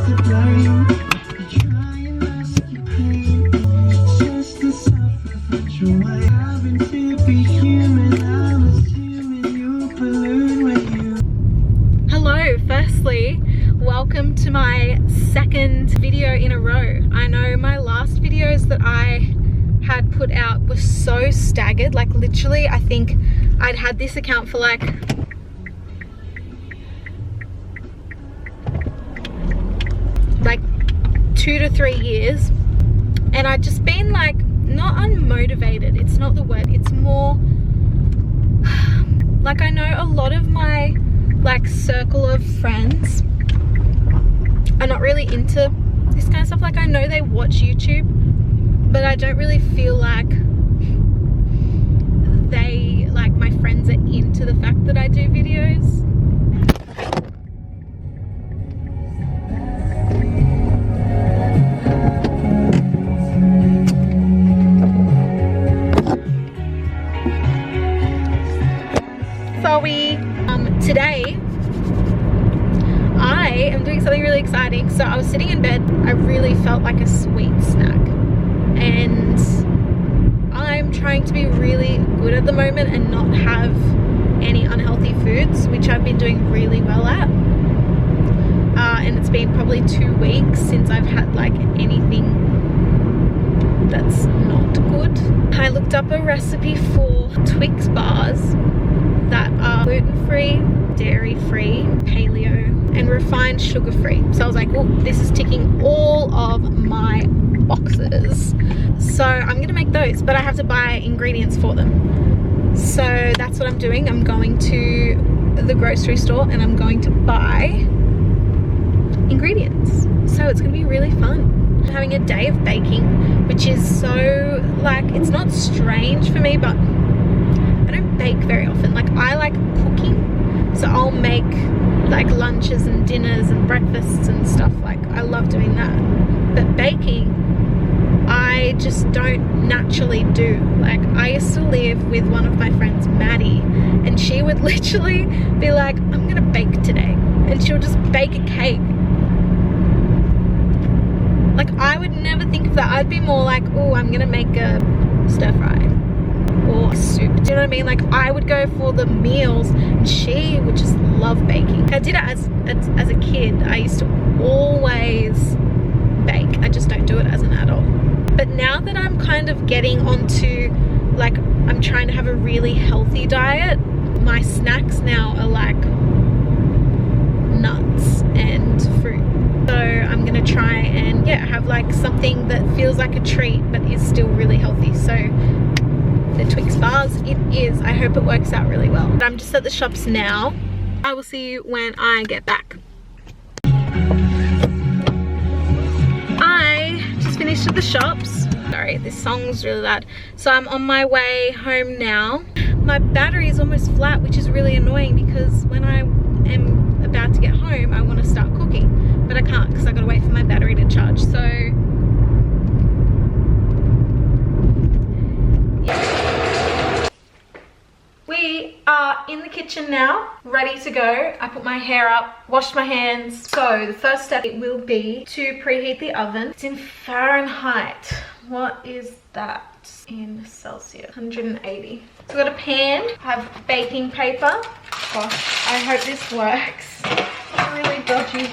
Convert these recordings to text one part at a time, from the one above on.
Hello, firstly, welcome to my second video in a row. I know my last videos that I had put out were so staggered, like literally I think I'd had this account for like like 2 to 3 years, and I'd just been like not unmotivated, it's not the word, it's more like I know a lot of my like circle of friends are not really into this kind of stuff. Like I know they watch YouTube, but I don't really feel like they, like my friends are into the fact that I do videos. Today I am doing something really exciting. So I was sitting in bed, I really felt like a sweet snack, and I'm trying to be really good at the moment and not have any unhealthy foods, which I've been doing really well at, and it's been probably 2 weeks since I've had like anything that's not good. I looked up a recipe for Twix bars that are gluten-free, dairy-free, paleo, and refined sugar-free. So I was like, oh, this is ticking all of my boxes. So I'm gonna make those, but I have to buy ingredients for them. So that's what I'm doing. I'm going to the grocery store and I'm going to buy ingredients. So it's gonna be really fun. I'm having a day of baking, which is so, like, it's not strange for me, but I don't bake very often. Like I like cooking, so I'll make like lunches and dinners and breakfasts and stuff. Like I love doing that, but baking I just don't naturally do. Like I used to live with one of my friends, Maddie, and she would literally be like, I'm gonna bake today, and she'll just bake a cake. Like I would never think of that. I'd be more like, oh, I'm gonna make a stir fry or soup. Do you know what I mean? Like I would go for the meals and she would just love baking. I did it as a kid. I used to always bake. I just don't do it as an adult. But now that I'm kind of getting onto, like, I'm trying to have a really healthy diet, my snacks now are like nuts and fruit. So I'm gonna try and have like something that feels like a treat but is still really healthy. So the Twix bars it is. I hope it works out really well. But I'm just at the shops now. I will see you when I get back. I just finished at the shops. Sorry, this song's really loud. So I'm on my way home now. My battery is almost flat, which is really annoying because when I am about to get home, I want to start cooking, but I can't because I gotta wait for my battery to charge. So we are in the kitchen now, ready to go. I put my hair up, washed my hands. So the first step will be to preheat the oven. It's in Fahrenheit. What is that in Celsius? 180. So I've got a pan, I have baking paper. Gosh, I hope this works. It's really dodgy.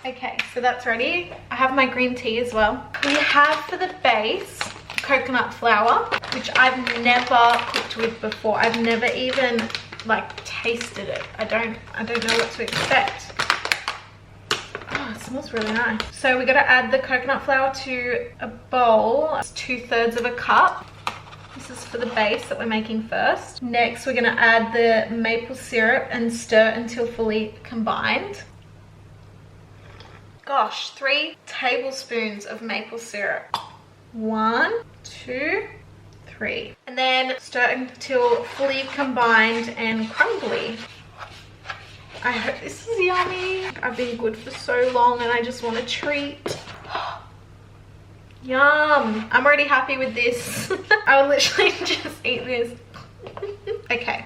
Okay, so that's ready. I have my green tea as well. We have for the base coconut flour, which I've never cooked with before. I've never even like tasted it. I don't know what to expect. Oh, it smells really nice. So we got to add the coconut flour to a bowl. It's 2/3 of a cup. This is for the base that we're making first. Next, we're going to add the maple syrup and stir until fully combined. Gosh, 3 tablespoons of maple syrup. 1, 2, 3. And then stir until fully combined and crumbly. I hope this is yummy. I've been good for so long and I just want a treat. Yum. I'm already happy with this. I would literally just eat this. Okay,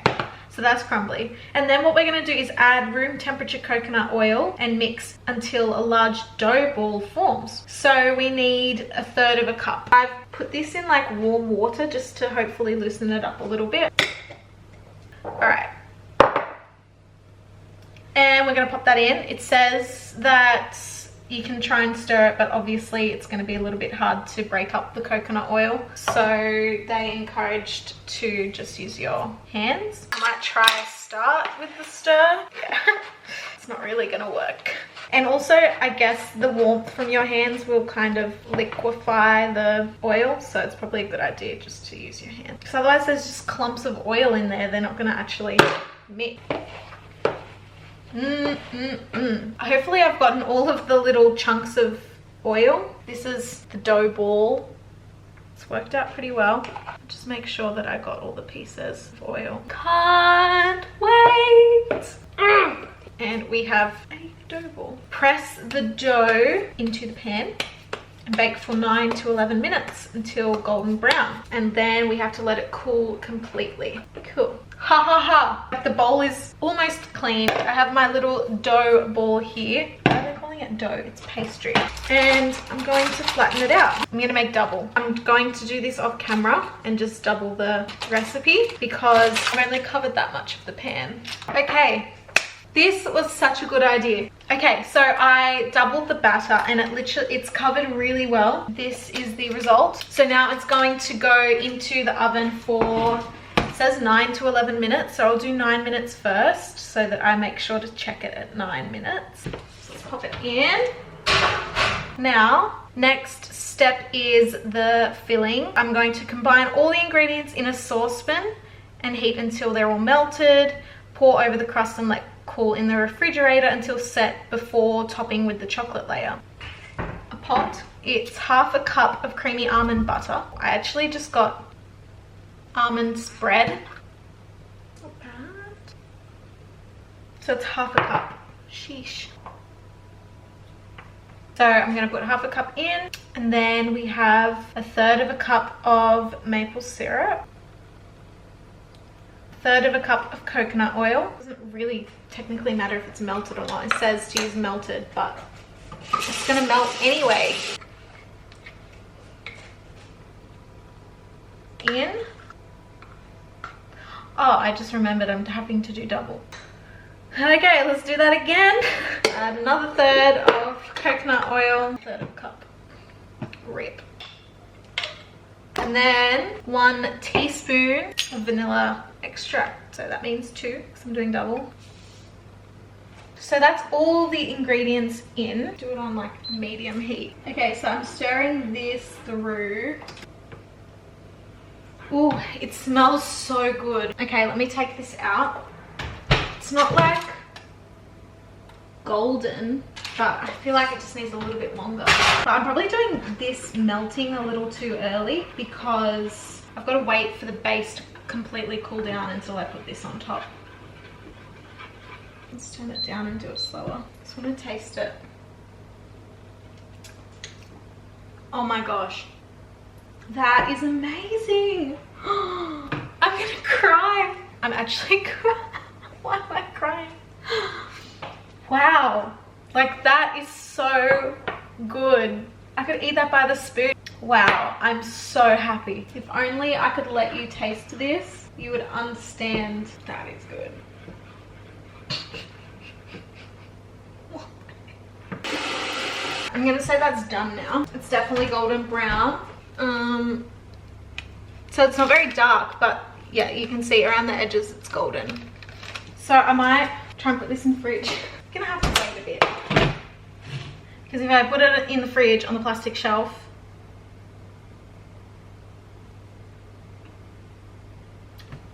So that's crumbly. And then what we're going to do is add room temperature coconut oil and mix until a large dough ball forms. So we need 1/3 cup. I've put this in like warm water just to hopefully loosen it up a little bit. All right. And we're going to pop that in. It says that you can try and stir it, but obviously it's going to be a little bit hard to break up the coconut oil. So they encouraged to just use your hands. I might try start with the stir. Yeah, it's not really going to work. And also, I guess the warmth from your hands will kind of liquefy the oil. So it's probably a good idea just to use your hand. Because otherwise there's just clumps of oil in there. They're not going to actually mix. Hopefully I've gotten all of the little chunks of oil. This is the dough ball. It's worked out pretty well. Just make sure that I got all the pieces of oil. Can't wait. And we have a dough ball. Press the dough into the pan and bake for 9 to 11 minutes until golden brown. And then we have to let it cool completely. Cool. Ha ha ha. The bowl is almost clean. I have my little dough ball here. Why are they calling it dough? It's pastry. And I'm going to flatten it out. I'm going to make double. I'm going to do this off camera and just double the recipe because I've only covered that much of the pan. Okay. This was such a good idea. Okay, so I doubled the batter and it's covered really well. This is the result. So now it's going to go into the oven for, it says 9 to 11 minutes. So I'll do 9 minutes first so that I make sure to check it at 9 minutes. So let's pop it in. Now, next step is the filling. I'm going to combine all the ingredients in a saucepan and heat until they're all melted. Pour over the crust and let cool in the refrigerator until set before topping with the chocolate layer. A pot. It's 1/2 cup of creamy almond butter. I actually just got almond spread. Not bad. So it's 1/2 cup. Sheesh. So I'm going to put 1/2 cup in, and then we have 1/3 cup of maple syrup. 1/3 cup of coconut oil. Doesn't really technically matter if it's melted or not. It says to use melted, but it's gonna melt anyway. In. Oh, I just remembered I'm having to do double. Okay, let's do that again. Add another 1/3 of coconut oil. 1/3 cup. Rip. And then 1 teaspoon of vanilla extract. So that means 2 because I'm doing double. So that's all the ingredients in. Do it on like medium heat. Okay, so I'm stirring this through. Ooh, it smells so good. Okay, let me take this out. It's not like golden, but I feel like it just needs a little bit longer. But I'm probably doing this melting a little too early because I've got to wait for the base to completely cool down until I put this on top. Let's turn it down and do it slower. Just want to taste it. Oh my gosh. That is amazing. I'm gonna cry. I'm actually crying. Why am I crying? Wow. Like that is so good. I could eat that by the spoon. Wow, I'm so happy. If only I could let you taste this, you would understand that is good. I'm gonna say that's done now. It's definitely golden brown. So it's not very dark, but yeah, you can see around the edges it's golden. So I might try and put this in the fridge. I'm gonna have to wait a bit. Because if I put it in the fridge on the plastic shelf,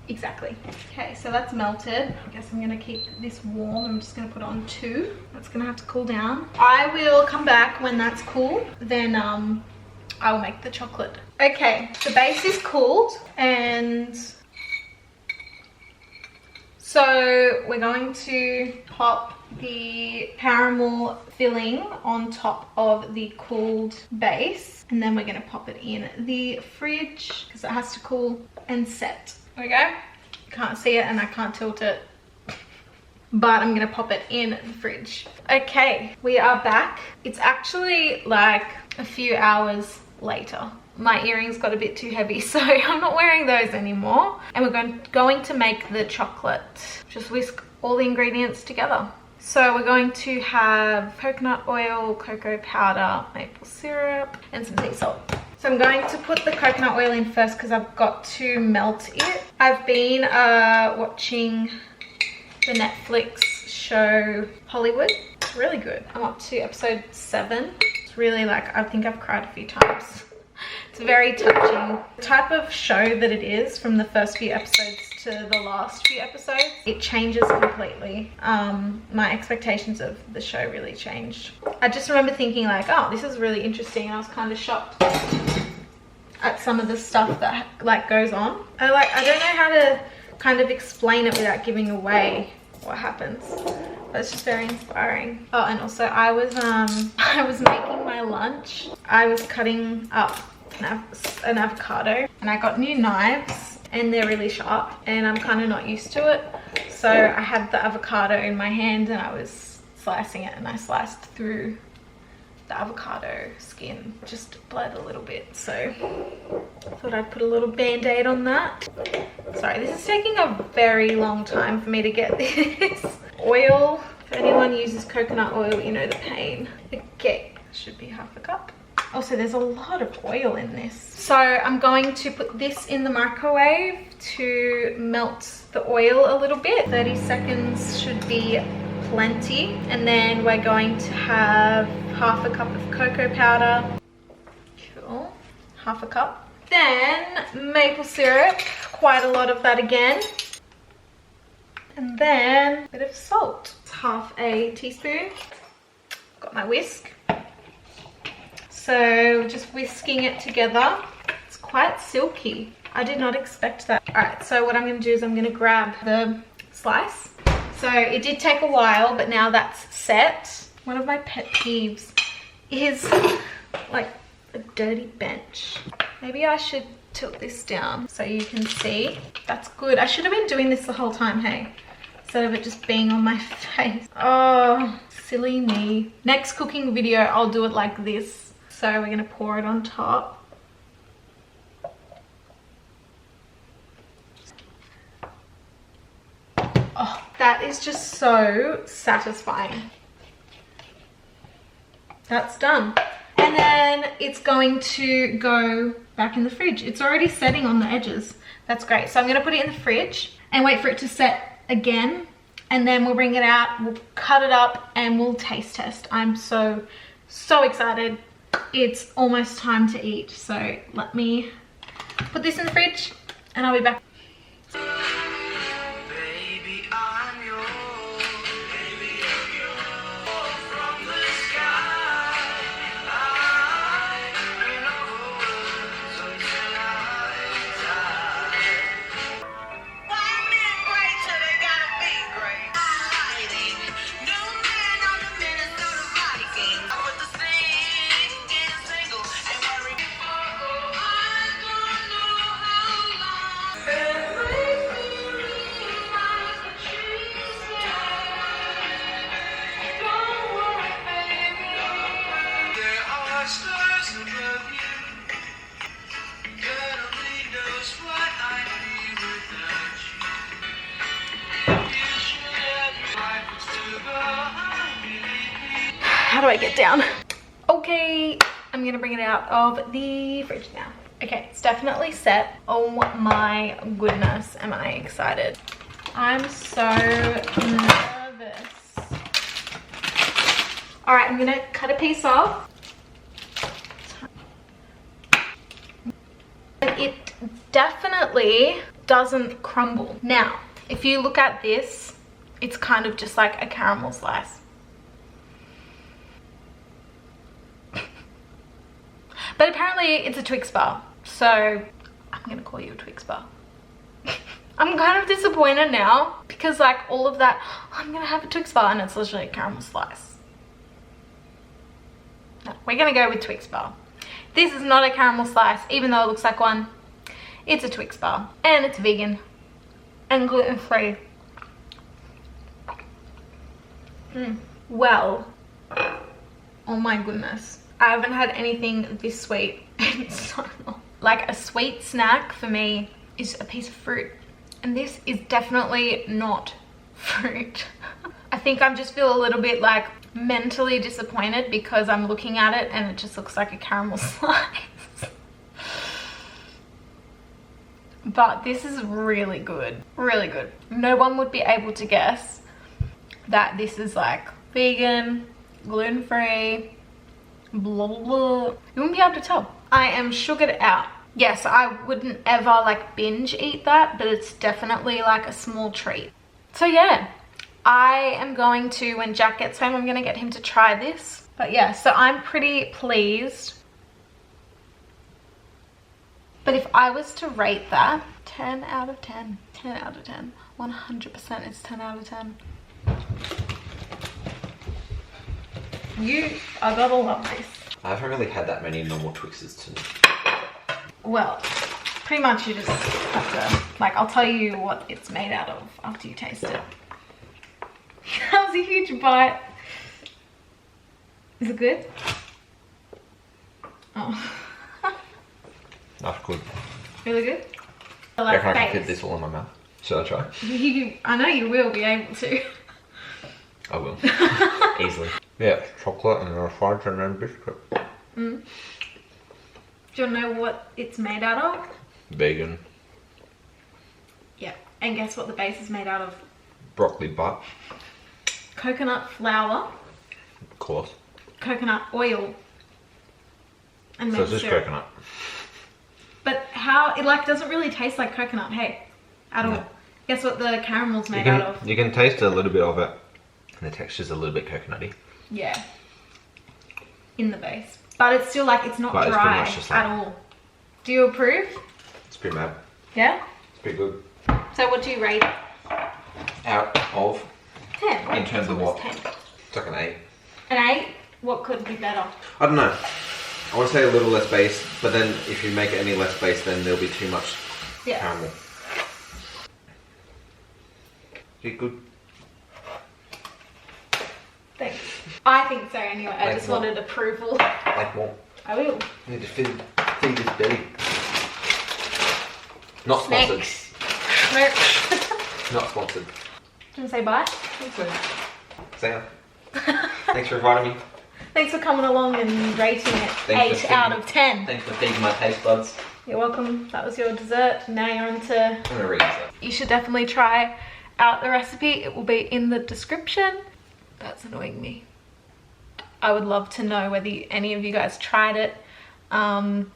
exactly. Okay, so that's melted. I guess I'm gonna keep this warm. I'm just gonna put on 2. That's gonna have to cool down. I will come back when that's cool. Then I will make the chocolate. Okay, the base is cooled, and so we're going to pop the caramel filling on top of the cooled base, and then we're gonna pop it in the fridge because it has to cool and set. Okay, Can't see it and I can't tilt it, but I'm gonna pop it in the fridge. Okay, we are back. It's actually like a few hours later. My earrings got a bit too heavy, so I'm not wearing those anymore. And we're going to make the chocolate. Just whisk all the ingredients together. So we're going to have coconut oil, cocoa powder, maple syrup, and some sea salt. So I'm going to put the coconut oil in first because I've got to melt it. I've been watching the Netflix show Hollywood. It's really good. I'm up to episode 7. It's really like, I think I've cried a few times. It's very touching. The type of show that it is, from the first few episodes to the last few episodes, it changes completely. My expectations of the show really changed. I just remember thinking like, oh, this is really interesting. I was kind of shocked at some of the stuff that like goes on. I don't know how to kind of explain it without giving away what happens, but it's just very inspiring. Oh, and also I was making my lunch. I was cutting up an avocado, and I got new knives and they're really sharp and I'm kind of not used to it. So I had the avocado in my hand and I was slicing it, and I sliced through the avocado skin. Just bled a little bit, so I thought I'd put a little band-aid on that. Sorry, this is taking a very long time for me to get this. Oil, if anyone uses coconut oil, you know the pain. Okay, should be half a cup. Also, there's a lot of oil in this. So I'm going to put this in the microwave to melt the oil a little bit. 30 seconds should be plenty. And then we're going to have half a cup of cocoa powder. Cool, half a cup. Then maple syrup, quite a lot of that again. And then a bit of salt, half a teaspoon. Got my whisk. So just whisking it together. It's quite silky. I did not expect that. All right, so what I'm gonna do is I'm gonna grab the slice. So it did take a while, but now that's set. One of my pet peeves is like a dirty bench. Maybe I should tilt this down so you can see. That's good. I should have been doing this the whole time, hey? Instead of it just being on my face. Oh, silly me. Next cooking video, I'll do it like this. So we're gonna pour it on top. Oh, that is just so satisfying. That's done. And then it's going to go back in the fridge. It's already setting on the edges. That's great. So I'm gonna put it in the fridge and wait for it to set again. And then we'll bring it out, we'll cut it up, and we'll taste test. I'm so excited. It's almost time to eat. So let me put this in the fridge and I'll be back. How do I get down? Okay, I'm gonna bring it out of the fridge now. Okay, it's definitely set. Oh my goodness, am I excited. I'm so nervous. All right, I'm gonna cut a piece off. It definitely doesn't crumble. Now, if you look at this, it's kind of just like a caramel slice. But apparently it's a Twix bar, so I'm gonna call you a Twix bar. I'm kind of disappointed now because like all of that, oh, I'm gonna have a Twix bar, and it's literally a caramel slice. No, we're gonna go with Twix bar. This is not a caramel slice, even though it looks like one. It's a Twix bar, and it's vegan, and gluten-free. Well, oh my goodness, I haven't had anything this sweet in so long. Like, a sweet snack for me is a piece of fruit, and this is definitely not fruit. I think I just feel a little bit like mentally disappointed because I'm looking at it and it just looks like a caramel slice. But this is really good, really good. No one would be able to guess that this is like vegan, gluten-free, blah, blah, blah. You wouldn't be able to tell. I am sugared out. Yes, I wouldn't ever like binge eat that, but it's definitely like a small treat. So yeah, I am going to, when Jack gets home, I'm gonna get him to try this. But yeah, so I'm pretty pleased. But if I was to rate that, 10 out of 10, 10 out of 10, 100% it's 10 out of 10. You are gonna love this. I haven't really had that many normal Twixes tonight. Well, pretty much you just have to, like, I'll tell you what it's made out of after you taste it. That was a huge bite. Is it good? Oh. That's good. Really good? I reckon I can fit this all in my mouth. Should I try? I know you will be able to. I will. Easily. Yeah, it's chocolate and a fudge and then biscuit. Mm. Do you want to know what it's made out of? Vegan. Yeah. And guess what the base is made out of? Broccoli butt. Coconut flour. Of course. Coconut oil. And so it's just coconut. But how, it like doesn't really taste like coconut, hey, at all. Guess what the caramel's made out of? You can taste a little bit of it, and the texture's a little bit coconutty. Yeah. In the base. But it's still like, it's not dry at all. Do you approve? It's pretty mad. Yeah? It's pretty good. So what do you rate it? Out of? 10. In terms of what? 10. It's like an 8. An 8? What could be better? I don't know. I want to say a little less base, but then if you make it any less base, then there'll be too much caramel. Is it good? Thanks. I think so anyway. I just wanted approval. Like more. I will. You need to feed this belly. Not sponsored. Snacks. Not sponsored. Do you want to say bye? Thanks for Sam. Thanks for inviting me. Thanks for coming along and rating it 8 out of 10. Thanks for feeding my taste buds. You're welcome. That was your dessert. Now you're on to... I'm gonna read this. You should definitely try out the recipe. It will be in the description. That's annoying me. I would love to know whether any of you guys tried it. And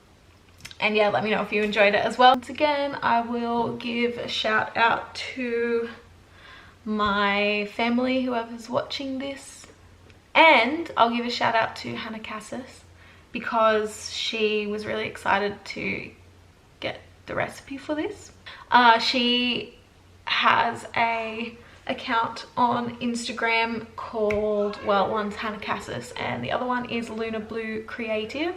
yeah, let me know if you enjoyed it as well. Once again, I will give a shout out to my family, whoever's watching this. And I'll give a shout out to Hannah Cassis because she was really excited to get the recipe for this. She has a account on Instagram called, well, one's Hannah Cassis and the other one is Luna Blue Creative.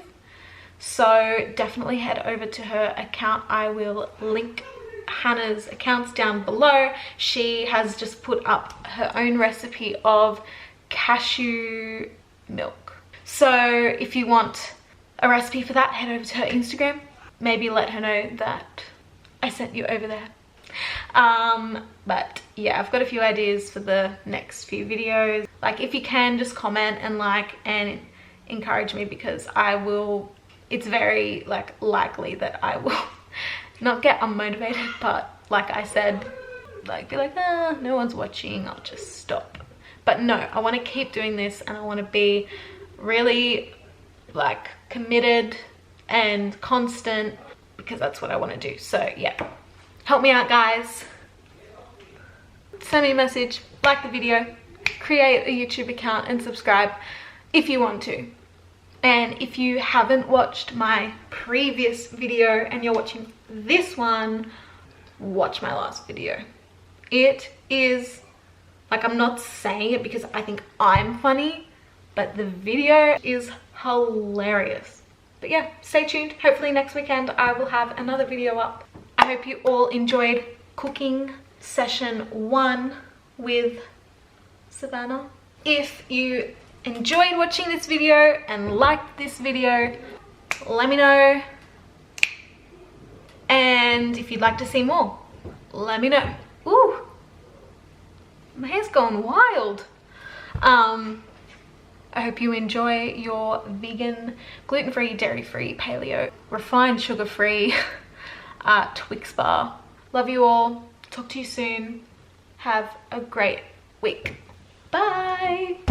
So definitely head over to her account. I will link Hannah's accounts down below. She has just put up her own recipe of cashew milk. So if you want a recipe for that, head over to her Instagram. Maybe let her know that I sent you over there. But yeah, I've got a few ideas for the next few videos. Like, if you can, just comment and like and encourage me, because I will, it's very like likely that I will not get unmotivated, but like I said, like be like, no one's watching, I'll just stop. But no, I want to keep doing this and I want to be really like committed and constant, because that's what I want to do. So yeah, help me out, guys. Send me a message, like the video, create a YouTube account and subscribe if you want to. And if you haven't watched my previous video and you're watching this one, watch my last video. It is, like, I'm not saying it because I think I'm funny, but the video is hilarious. But yeah, stay tuned. Hopefully next weekend I will have another video up. I hope you all enjoyed cooking session 1 with Savannah. If you enjoyed watching this video and liked this video, let me know. And if you'd like to see more, let me know. Ooh, my hair's gone wild. I hope you enjoy your vegan, gluten-free, dairy-free, paleo, refined sugar-free Twix bar. Love you all. Talk to you soon. Have a great week. Bye.